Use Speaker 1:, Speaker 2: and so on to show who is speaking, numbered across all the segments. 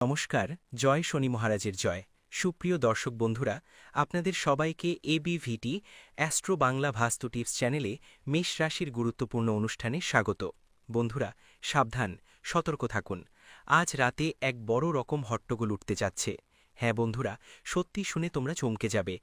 Speaker 1: নমস্কার। জয় শনি মহারাজের জয়। সুপ্রিয় দর্শক বন্ধুরা, আপনাদের সবাইকে এবিভিটি অ্যাস্ট্রো বাংলা ভাস্তু টিপস চ্যানেলে মেষ রাশির গুরুত্বপূর্ণ অনুষ্ঠানে স্বাগত। বন্ধুরা, সাবধান, সতর্ক থাকুন। আজ রাতে এক বড় রকম হট্টগোল উঠতে যাচ্ছে। হ্যাঁ বন্ধুরা, সত্যি শুনে তোমরা চমকে যাবে।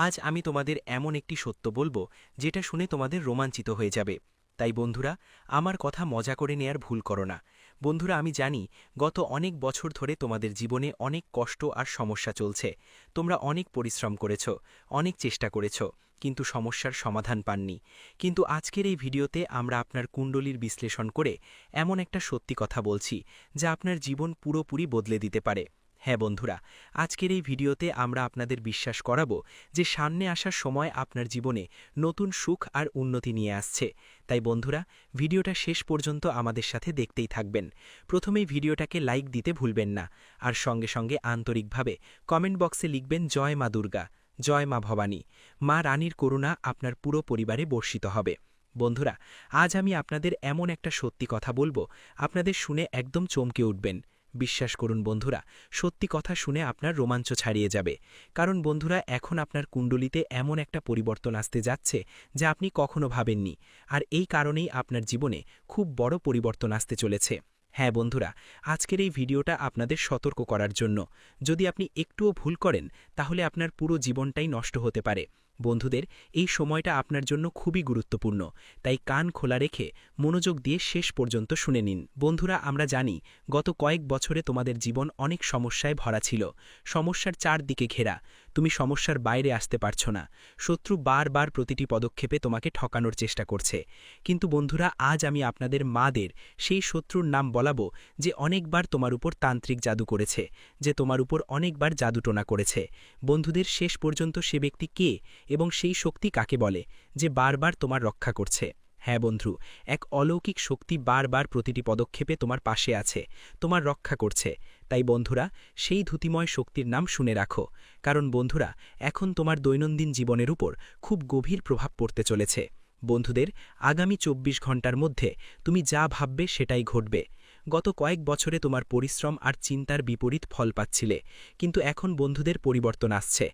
Speaker 1: আজ আমি তোমাদের এমন একটি সত্য বলবো যেটা শুনে তোমাদের রোমাঞ্চিত হয়ে যাবে। তাই বন্ধুরা, আমার কথা মজা করে নেয়ার ভুল করো না। বন্ধুরা, আমি জানি গত অনেক বছর ধরে তোমাদের জীবনে অনেক কষ্ট আর সমস্যা চলছে। তোমরা অনেক পরিশ্রম করেছ, অনেক চেষ্টা করেছ, কিন্তু সমস্যার সমাধান পাননি। কিন্তু আজকের এই ভিডিওতে আমরা আপনার কুণ্ডলীর বিশ্লেষণ করে এমন একটা সত্যি কথা বলছি যা আপনার জীবন পুরোপুরি বদলে দিতে পারে। হ্যাঁ বন্ধুরা, আজকের এই ভিডিওতে আমরা আপনাদের বিশ্বাস করাবো যে সামনে আসার সময় আপনার জীবনে নতুন সুখ আর উন্নতি নিয়ে আসছে। তাই বন্ধুরা, ভিডিওটা শেষ পর্যন্ত আমাদের সাথে দেখতেই থাকবেন। প্রথমেই ভিডিওটাকে লাইক দিতে ভুলবেন না, আর সঙ্গে সঙ্গে আন্তরিকভাবে কমেন্ট বক্সে লিখবেন জয় মা দুর্গা, জয় মা ভবানী। মা রানীর করুণা আপনার পুরো পরিবারে বর্ষিত হবে। বন্ধুরা, আজ আমি আপনাদের এমন একটা সত্যি কথা বলবো, আপনাদের শুনে একদম চমকে উঠবেন। বিশ্বাস করুন বন্ধুরা, সত্যি কথা শুনে আপনার রোমাঞ্চ ছাড়িয়ে যাবে। কারণ বন্ধুরা, এখন আপনার কুণ্ডলিতে এমন একটা পরিবর্তন আসতে যাচ্ছে যা আপনি কখনো ভাবেননি। আর এই কারণেই আপনার জীবনে খুব বড় পরিবর্তন আসতে চলেছে। হ্যাঁ বন্ধুরা, আজকের এই ভিডিওটা আপনাদের সতর্ক করার জন্য। যদি আপনি একটুও ভুল করেন তাহলে আপনার পুরো জীবনটাই নষ্ট হতে পারে। বন্ধুদের, এই সময়টা আপনার জন্য খুবই গুরুত্বপূর্ণ, তাই কান খোলা রেখে মনোযোগ দিয়ে শেষ পর্যন্ত শুনে নিন। বন্ধুরা, আমরা জানি গত কয়েক বছরে তোমাদের জীবন অনেক সমস্যায় ভরা ছিল। সমস্যার চারদিকে ঘেরা, তুমি সমস্যার বাইরে আসতে পারছো না। শত্রু বারবার প্রতিটি পদক্ষেপে তোমাকে ঠকানোর চেষ্টা করছে। কিন্তু বন্ধুরা, আজ আমি আপনাদের মাদের সেই শত্রুর নাম বলাবো যে অনেকবার তোমার উপর তান্ত্রিক জাদু করেছে, যে তোমার উপর অনেকবার জাদুটোনা করেছে। বন্ধুদের, শেষ পর্যন্ত সে ব্যক্তি কে এবং সেই শক্তি কাকে বলে যে বারবার তোমার রক্ষা করছে? হ্যাঁ বন্ধু, এক অলৌকিক শক্তি বারবার প্রতিটি পদক্ষেপে তোমার পাশে আছে, তোমার রক্ষা করছে। তাই বন্ধুরা, সেই ধূতিময় শক্তির নাম শুনে রাখো। কারণ বন্ধুরা, এখন তোমার দৈনন্দিন জীবনের উপর খুব গভীর প্রভাব পড়তে চলেছে। বন্ধুদের, আগামী ২৪ ঘন্টার মধ্যে তুমি যা ভাববে সেটাই ঘটবে। গত কয়েক বছরে তোমার পরিশ্রম আর চিন্তার বিপরীত ফল পাচ্ছিলে, কিন্তু এখন বন্ধুদের পরিবর্তন আসছে।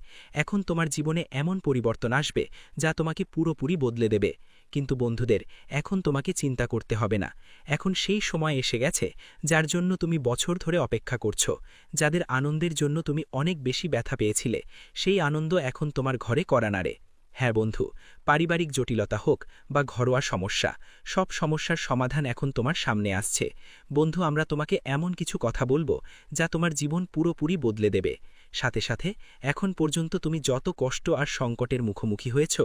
Speaker 1: এখন তোমার জীবনে এমন পরিবর্তন আসবে যা তোমাকে পুরোপুরি বদলে দেবে। কিন্তু বন্ধুদের, এখন তোমাকে চিন্তা করতে হবে না। এখন সেই সময় এসে গেছে যার জন্য তুমি বছর ধরে অপেক্ষা করছো, যাদের আনন্দের জন্য তুমি অনেক বেশি ব্যথা পেয়েছিলে, সেই আনন্দ এখন তোমার ঘরে করা নাড়ে। হ্যাঁ বন্ধু, পারিবারিক জটিলতা হোক বা ঘরোয়া সমস্যা, সব সমস্যার সমাধান এখন তোমার সামনে আসছে। বন্ধু, আমরা তোমাকে এমন কিছু কথা বলবো যা তোমার জীবন পুরোপুরি বদলে দেবে। সাথে সাথে এখন পর্যন্ত তুমি যত কষ্ট আর সংকটের মুখোমুখি হয়েছ,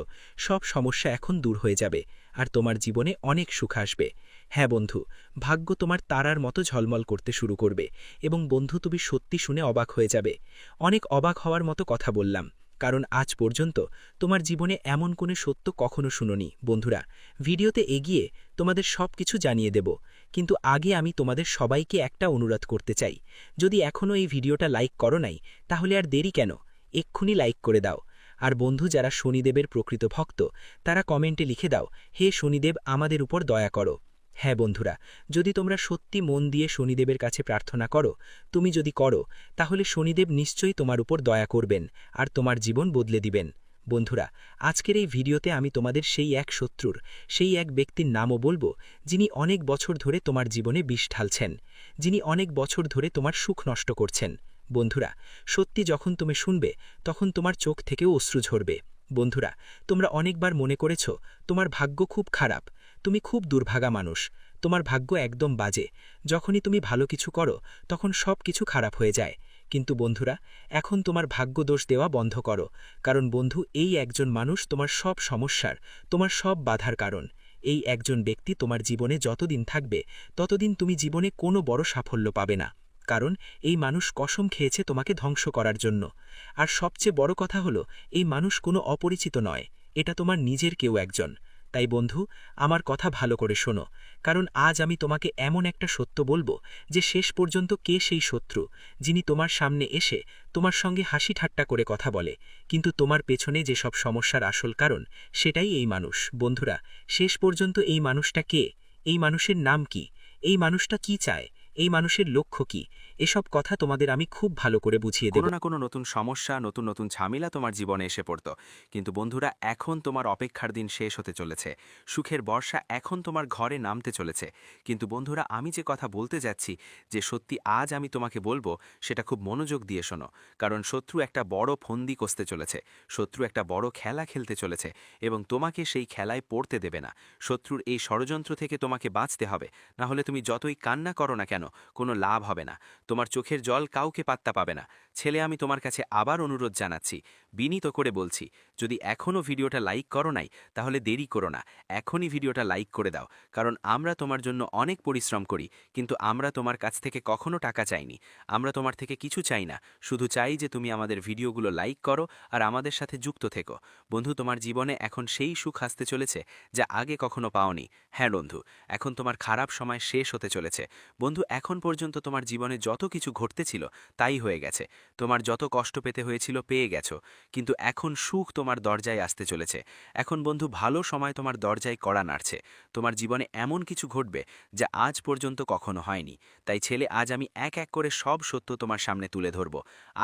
Speaker 1: সব সমস্যা এখন দূর হয়ে যাবে আর তোমার জীবনে অনেক সুখ আসবে। হ্যাঁ বন্ধু, ভাগ্য তোমার তারার মতো ঝলমল করতে শুরু করবে এবং বন্ধু, তুমি সত্যি শুনে অবাক হয়ে যাবে। অনেক অবাক হওয়ার মতো কথা বললাম, কারণ আজ পর্যন্ত তোমার জীবনে এমন কোনো সত্য কখনো শুনোনি। বন্ধুরা, ভিডিওতে এগিয়ে তোমাদের সব কিছু জানিয়ে দেব, কিন্তু আগে আমি তোমাদের সবাইকে একটা অনুরোধ করতে চাই। যদি এখনও এই ভিডিওটা লাইক করো নাই, তাহলে আর দেরি কেন, এক্ষুনি লাইক করে দাও। আর বন্ধু, যারা শনিদেবের প্রকৃত ভক্ত, তারা কমেন্টে লিখে দাও, হে শনিদেব, আমাদের উপর দয়া করো। হ্যাঁ বন্ধুরা, যদি তোমরা সত্যি মন দিয়ে শনিদেবের কাছে প্রার্থনা করো, তুমি যদি করো, তাহলে শনিদেব নিশ্চয়ই তোমার উপর দয়া করবেন আর তোমার জীবন বদলে দিবেন। বন্ধুরা, আজকের এই ভিডিওতে আমি তোমাদের সেই এক শত্রুর, সেই এক ব্যক্তির নামও বলবো যিনি অনেক বছর ধরে তোমার জীবনে বিষ ঢালছেন, যিনি অনেক বছর ধরে তোমার সুখ নষ্ট করছেন। বন্ধুরা, সত্যি যখন তুমি শুনবে তখন তোমার চোখ থেকেও অশ্রু ঝরবে। বন্ধুরা, তোমরা অনেকবার মনে করেছ তোমার ভাগ্য খুব খারাপ, তুমি খুব দুর্ভাগা মানুষ, তোমার ভাগ্য একদম বাজে, যখনই তুমি ভালো কিছু করো তখন সব কিছু খারাপ হয়ে যায়। কিন্তু বন্ধুরা, এখন তোমার ভাগ্য দোষ দেওয়া বন্ধ করো, কারণ বন্ধু, এই একজন মানুষ তোমার সব সমস্যার, তোমার সব বাধার কারণ। এই একজন ব্যক্তি তোমার জীবনে যতদিন থাকবে ততদিন তুমি জীবনে কোনো বড় সাফল্য পাবে না, কারণ এই মানুষ কসম খেয়েছে তোমাকে ধ্বংস করার জন্য। আর সবচেয়ে বড় কথা হলো, এই মানুষ কোনো অপরিচিত নয়, এটা তোমার নিজের কেউ একজন। তাই বন্ধু, আমার কথা ভালো করে শোনো, কারণ আজ আমি তোমাকে এমন একটা সত্য বলবো যে শেষ পর্যন্ত কে সেই শত্রু যিনি তোমার সামনে এসে তোমার সঙ্গে হাসি ঠাট্টা করে কথা বলে, কিন্তু তোমার পেছনে যেসব সমস্যার আসল কারণ সেটাই এই মানুষ। বন্ধুরা, শেষ পর্যন্ত এই মানুষটা কে, এই মানুষের নাম কি, এই মানুষটা কি চায়, এই মানুষের লক্ষ্য কি,
Speaker 2: এসব কথা তোমাদের আমি খুব ভালো করে বুঝিয়ে দেব।
Speaker 1: কোনো না কোনো নতুন সমস্যা, নতুন নতুন ঝামেলা তোমার জীবনে এসে পড়ত। কিন্তু বন্ধুরা, এখন তোমার অপেক্ষার দিন শেষ হতে চলেছে। সুখের বর্ষা এখন তোমার ঘরে নামতে চলেছে। কিন্তু বন্ধুরা, আমি যে কথা বলতে যাচ্ছি, যে সত্যি আজ আমি তোমাকে বলবো, সেটা খুব মনোযোগ দিয়ে শোনো। কারণ শত্রু একটা বড় ফন্দি কষতে চলেছে। শত্রু একটা বড় খেলা খেলতে চলেছে এবং তোমাকে সেই খেলায় পড়তে দেবে না। শত্রুর এই ষড়যন্ত্র থেকে তোমাকে বাঁচতে হবে। না হলে তুমি যতই কান্না করো না কেন, কোনো লাভ হবে না। তোমার চোখের জল কাউকে পাত্তা পাবে না। ছেলে, আমি তোমার কাছে আবার অনুরোধ জানাচ্ছি, বিনীত করে বলছি, যদি এখনও ভিডিওটা লাইক করো নাই, তাহলে দেরি করো না, এখনই ভিডিওটা লাইক করে দাও। কারণ আমরা তোমার জন্য অনেক পরিশ্রম করি, কিন্তু আমরা তোমার কাছ থেকে কখনো টাকা চাইনি। আমরা তোমার থেকে কিছু চাই না, শুধু চাই যে তুমি আমাদের ভিডিওগুলো লাইক করো আর আমাদের সাথে যুক্ত থেকো। বন্ধু, তোমার জীবনে এখন সেই সুখ আসতে চলেছে যা আগে কখনো পাওনি। হ্যাঁ বন্ধু, এখন তোমার খারাপ সময় শেষ হতে চলেছে। বন্ধু, এখন পর্যন্ত তোমার জীবনে যত কিছু ঘটতেছিল তাই হয়ে গেছে। তোমার যত কষ্ট পেতে হয়েছিল পেয়ে গেছো, কিন্তু এখন সুখ তোমার দরজায় আসতে চলেছে। এখন বন্ধু, ভালো সময় তোমার দরজায় কড়া নাড়ছে। তোমার জীবনে এমন কিছু ঘটবে যা আজ পর্যন্ত কখনো হয়নি। তাই ছেলে, আজ আমি এক এক করে সব সত্য তোমার সামনে তুলে ধরব।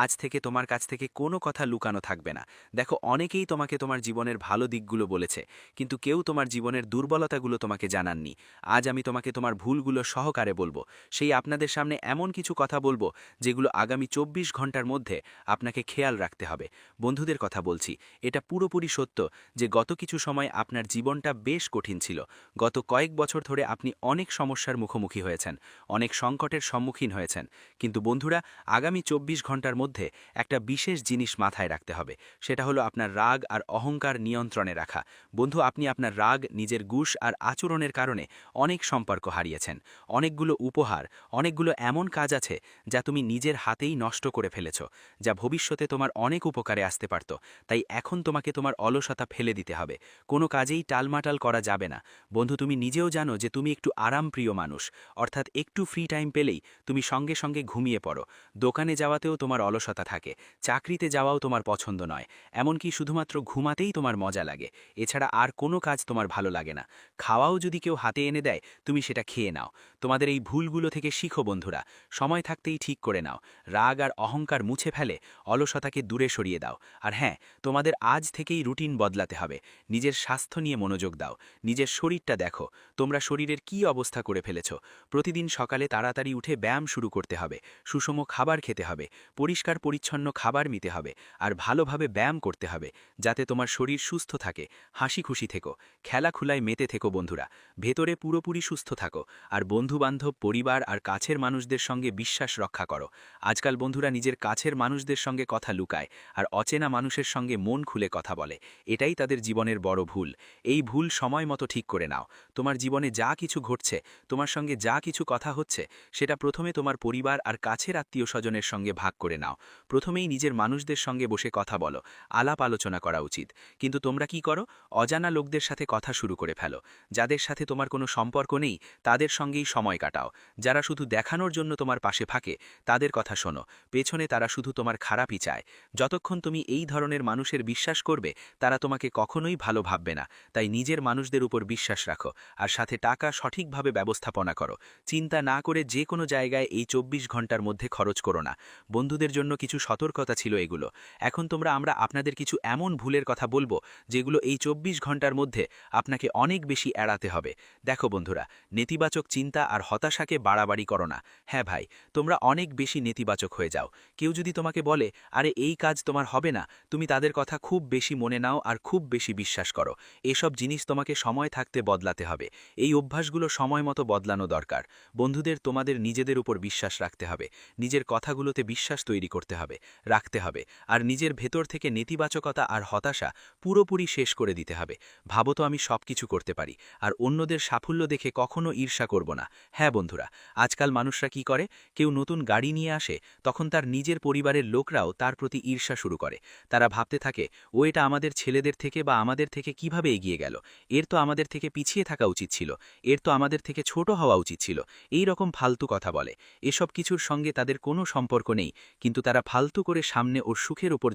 Speaker 1: আজ থেকে তোমার কাছ থেকে কোনো কথা লুকানো থাকবে না। দেখো, অনেকেই তোমাকে তোমার জীবনের ভালো দিকগুলো বলেছে, কিন্তু কেউ তোমার জীবনের দুর্বলতাগুলো তোমাকে জানাননি। আজ আমি তোমাকে তোমার ভুলগুলো সহকারে বলবো। সেই আপনাদের সামনে এমন কিছু কথা বলবো যেগুলো আগামী 24 ঘন্টার মধ্যে আপনাকে খেয়াল রাখতে হবে। বন্ধুদের কথা বলছি, এটা পুরোপুরি সত্য যে গত কিছু সময় আপনার জীবনটা বেশ কঠিন ছিল। গত কয়েক বছর ধরে আপনি অনেক সমস্যার মুখোমুখি হয়েছেন, অনেক সংকটের সম্মুখীন হয়েছেন। কিন্তু বন্ধুরা, আগামী 24 ঘন্টার মধ্যে একটা বিশেষ জিনিস মাথায় রাখতে হবে। সেটা হলো আপনার রাগ আর অহংকার নিয়ন্ত্রণে রাখা। বন্ধু, আপনি আপনার রাগ, নিজের গুশ আর আচরণের কারণে অনেক সম্পর্ক হারিয়েছেন। অনেকগুলো উপহার, অনেকগুলো এমন কাজ আছে যা তুমি নিজের হাতেই নষ্ট করে ফেলেছ, যা ভবিষ্যতে তোমার অনেক উপকারে আসতে পারত। তাই এখন তোমাকে তোমার অলসতা ফেলে দিতে হবে। কোনো কাজেই টালমাটাল করা যাবে না। বন্ধু, তুমি নিজেও জানো যে তুমি একটু আরামপ্রিয় মানুষ, অর্থাৎ একটু ফ্রি টাইম পেলেই তুমি সঙ্গে সঙ্গে ঘুমিয়ে পড়ো। দোকানে যাওয়াতেও তোমার অলসতা থাকে, চাকরিতে যাওয়াও তোমার পছন্দ নয়, এমনকি শুধুমাত্র ঘুমাতেই তোমার মজা লাগে। এছাড়া আর কোনো কাজ তোমার ভালো লাগে না। খাওয়াও যদি কেউ হাতে এনে দেয়, তুমি সেটা খেয়ে নাও। তোমাদের এই ভুলগুলো থেকে শিখো বন্ধুরা, সময় থাকতেই ঠিক করে নাও। রাগ আর অহংকার মুছে ফেলে অলসতাকে দূরে সরিয়ে দাও। আর হ্যাঁ, তোমাদের আজ থেকেই রুটিন বদলাতে হবে। নিজের স্বাস্থ্য নিয়ে মনোযোগ দাও। নিজের শরীরটা দেখো, তোমরা শরীরের কি অবস্থা করে ফেলেছ। প্রতিদিন সকালে তাড়াতাড়ি উঠে ব্যায়াম শুরু করতে হবে, সুষম খাবার খেতে হবে, পরিষ্কার পরিচ্ছন্ন খাবার নিতে হবে, আর ভালোভাবে ব্যায়াম করতে হবে, যাতে তোমার শরীর সুস্থ থাকে। হাসি খুশি থেকো, খেলাখুলায় মেতে থেকো বন্ধুরা। ভেতরে পুরোপুরি সুস্থ থাকো। আর বন্ধুবান্ধব, পরিবার আর কাছের মানুষদের সঙ্গে বিশ্বাস রক্ষা করো। আজকাল বন্ধুরা নিজের কাছের মানুষদের সঙ্গে কথা লুকায় আর অচেনা মানুষের সঙ্গে মন খুলে কথা বলে। এটাই তাদের জীবনের বড় ভুল। এই ভুল সময় মতো ঠিক করে নাও। তোমার জীবনে যা কিছু ঘটছে, তোমার সঙ্গে যা কিছু কথা হচ্ছে, সেটা প্রথমে তোমার পরিবার আর কাছের আত্মীয় স্বজনের সঙ্গে ভাগ করে নাও। প্রথমেই নিজের মানুষদের সঙ্গে বসে কথা বলো, আলাপ আলোচনা করা উচিত। কিন্তু তোমরা কি করো? অজানা লোকদের সাথে কথা শুরু করে ফেলো। যাদের সাথে তোমার কোনো সম্পর্ক নেই তাদের সঙ্গেই সময় কাটাও। যারা শুধু দেখানোর জন্য তোমার পাশে থাকে তাদের কথা শোনো, পেছনে তারা শুধু তোমার খারাপই চায়। যতক্ষণ তুমি এই ধরনের মানুষের বিশ্বাস করবে, তারা তোমাকে কখনোই ভালো ভাববে না। তাই নিজের মানুষদের উপর বিশ্বাস রাখো, আর সাথে টাকা সঠিকভাবে ব্যবস্থাপনা করো। চিন্তা না করে যে কোনো জায়গায় এই 24 ঘন্টার মধ্যে খরচ করো না। বন্ধুদের জন্য কিছু সতর্কতা ছিল এগুলো। এখন আমরা আপনাদের কিছু এমন ভুলের কথা বলবো যেগুলো এই 24 ঘন্টার মধ্যে আপনাকে অনেক বেশি এড়াতে হবে। দেখো বন্ধুরা, নেতিবাচক চিন্তা আর হতাশাকে বাড়াবাড়ি করো না। হ্যাঁ ভাই, তোমরা অনেক বেশি নেতিবাচক হয়ে যাও। কেউ যদি তোমাকে বলে, আরে এই কাজ তোমার হবে না, তুমি তাদের কথা খুব বেশি মনে নাও আর খুব বেশি বিশ্বাস করো। এসব জিনিস তোমাকে সময় থাকতে বদলাতে হবে। এই অভ্যাসগুলো সময় মতো বদলানো দরকার। বন্ধুদের, তোমাদের নিজেদের উপর বিশ্বাস রাখতে হবে। নিজের কথাগুলোতে বিশ্বাস তৈরি করতে হবে, রাখতে হবে। আর নিজের ভেতর থেকে নেতিবাচকতা আর হতাশা পুরোপুরি শেষ করে দিতে হবে। ভাবো তো, আমি সব কিছু করতে পারি, আর অন্যদের সাফল্য দেখে কখনো ঈর্ষা করব না। হ্যাঁ বন্ধুরা, আজকাল মানুষরা কি করে, কেউ নতুন গাড়ি নিয়ে আসে, তখন তার নিজের পরিবারের লোকরাও তার প্রতি ঈর্ষা শুরু করে। তারা ভাবতে থাকে, ও এটা আমাদের ছেলেদের থেকে বা আমাদের থেকে কিভাবে এগিয়ে গেল, এর তো আমাদের থেকে পিছিয়ে থাকা উচিত ছিল, এর তো আমাদের থেকে ছোট হওয়া উচিত ছিল। এই রকম ফালতু কথা বলে। এসব কিছুর সঙ্গে তাদের কোনো সম্পর্ক নেই, কিন্তু তারা ফালতু করে সামনে ওর সুখের উপর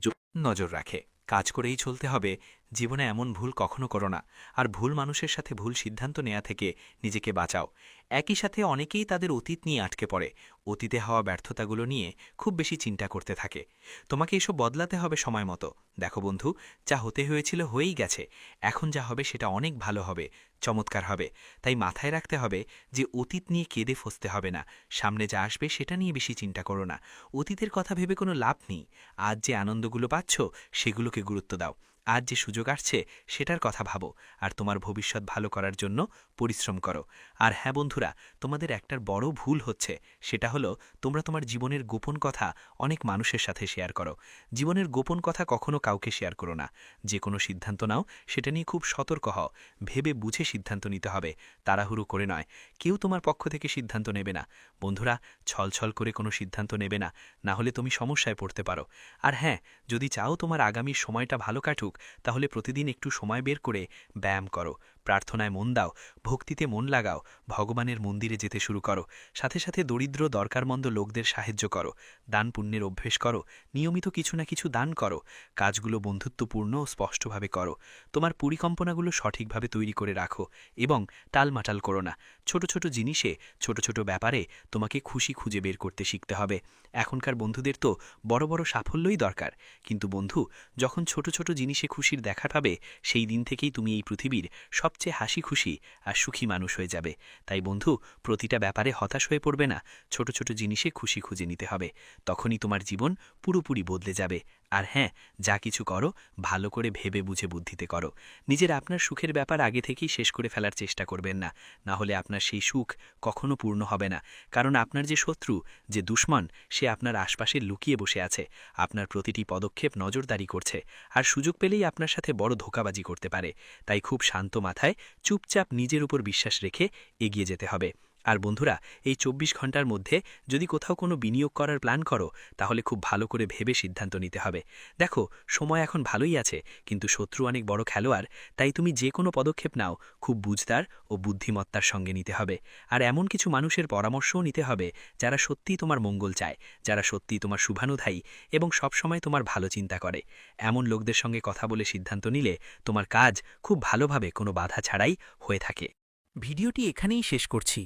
Speaker 1: নজর রাখে। কাজ করেই চলতে হবে, জীবনে এমন ভুল কখনো করো না, আর ভুল মানুষের সাথে ভুল সিদ্ধান্ত নেওয়া থেকে নিজেকে বাঁচাও। একই সাথে অনেকেই তাদের অতীত নিয়ে আটকে পড়ে, অতীতে হওয়া ব্যর্থতাগুলো নিয়ে খুব বেশি চিন্তা করতে থাকে। তোমাকে এসব বদলাতে হবে সময় মতো। দেখো বন্ধু, যা হতে হয়েছিল হয়েই গেছে, এখন যা হবে সেটা অনেক ভালো হবে, চমৎকার হবে। তাই মাথায় রাখতে হবে যে অতীত নিয়ে কেঁদে ফসতে হবে না, সামনে যা আসবে সেটা নিয়ে বেশি চিন্তা করো না। অতীতের কথা ভেবে কোনো লাভ নেই। আজ যে আনন্দগুলো পাচ্ছ সেগুলোকে গুরুত্ব দাও। আজ যে সুযোগ আসছে সেটার কথা ভাবো, আর তোমার ভবিষ্যৎ ভালো করার জন্য পরিশ্রম করো। আর হ্যাঁ বন্ধুরা, তোমাদের একটার বড় ভুল হচ্ছে, সেটা হলো তোমরা তোমার জীবনের গোপন কথা অনেক মানুষের সাথে শেয়ার করো। জীবনের গোপন কথা কখনো কাউকে শেয়ার করো না। যে কোনো সিদ্ধান্ত নাও সেটা নিয়ে খুব সতর্ক হও, ভেবে বুঝে সিদ্ধান্ত নিতে হবে, তাড়াহুড়ো করে নয়। কেউ তোমার পক্ষ থেকে সিদ্ধান্ত নেবে না। বন্ধুরা, ছলছল করে কোনো সিদ্ধান্ত নেবে না, না হলে তুমি সমস্যায় পড়তে পারো। আর হ্যাঁ, যদি চাও তোমার আগামী সময়টা ভালো কাটুক, তাহলে প্রতিদিন একটু সময় বের করে ব্যায়াম করো, প্রার্থনায় মন দাও, ভক্তিতে মন লাগাও, ভগবানের মন্দিরে যেতে শুরু করো। সাথে সাথে দরিদ্র দরকারমন্দ লোকদের সাহায্য করো, দান পুণ্যের অভ্যেস করো, নিয়মিত কিছু না কিছু দান করো। কাজগুলো বন্ধুত্বপূর্ণ ও স্পষ্টভাবে করো। তোমার পরিকল্পনাগুলো সঠিকভাবে তৈরি করে রাখো এবং টালমাটাল করো না। ছোট ছোট জিনিসে, ছোট ছোট ব্যাপারে তোমাকে খুশি খুঁজে বের করতে শিখতে হবে। এখনকার বন্ধুদের তো বড় বড় সাফল্যই দরকার, কিন্তু বন্ধু, যখন ছোট ছোট জিনিসে খুশির দেখা পাবে, সেই দিন থেকেই তুমি এই পৃথিবীর সবচেয়ে হাসি খুশি আর সুখী মানুষ হয়ে যাবে। তাই বন্ধু, প্রতিটা ব্যাপারে হতাশ হয়ে পড়বে না, ছোট ছোট জিনিসে খুশি খুঁজে নিতে হবে। তখনই তোমার জীবন পুরোপুরি বদলে যাবে। আর হ্যাঁ, যা কিছু করো ভালো করে ভেবে বুঝে বুদ্ধিতে করো। নিজের আপনার সুখের ব্যাপার আগে থেকেই শেষ করে ফেলার চেষ্টা করবেন না, না হলে আপনার সেই সুখ কখনো পূর্ণ হবে না। কারণ আপনার যে শত্রু, যে দুশ্মন, সে আপনার আশপাশে লুকিয়ে বসে আছে, আপনার প্রতিটি পদক্ষেপ নজরদারি করছে, আর সুযোগ পেলেই আপনার সাথে বড় ধোঁকাবাজি করতে পারে। তাই খুব শান্ত মাথায় চুপচাপ নিজের উপর বিশ্বাস রেখে এগিয়ে যেতে হবে। আর বন্ধুরা, এই ২৪ ঘন্টার মধ্যে যদি কোথাও কোনো বিনিয়োগ করার প্ল্যান করো, তাহলে খুব ভালো করে ভেবে সিদ্ধান্ত নিতে হবে। দেখো, সময় এখন ভালোই আছে, কিন্তু শত্রু অনেক বড় খেলোয়াড়। তাই তুমি যে কোনো পদক্ষেপ নাও খুব বুঝদার ও বুদ্ধিমত্তার সঙ্গে নিতে হবে। আর এমন কিছু মানুষের পরামর্শও নিতে হবে যারা সত্যিই তোমার মঙ্গল চায়, যারা সত্যিই তোমার শুভানুধ্যায়ী এবং সবসময় তোমার ভালো চিন্তা করে। এমন লোকদের সঙ্গে কথা বলে সিদ্ধান্ত নিলে তোমার কাজ খুব ভালোভাবে কোনো বাধা ছাড়াই হয়ে থাকে।
Speaker 2: ভিডিওটি এখানেই শেষ করছি।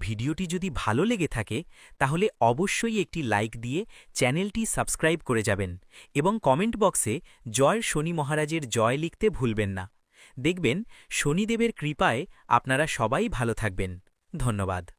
Speaker 2: ভিডিওটি যদি ভালো লেগে থাকে তাহলে অবশ্যই একটি লাইক দিয়ে চ্যানেলটি সাবস্ক্রাইব করে যাবেন এবং কমেন্ট বক্সে জয় শনি মহারাজের জয় লিখতে ভুলবেন না। দেখবেন শনিদেবের কৃপায় আপনারা সবাই ভালো থাকবেন। ধন্যবাদ।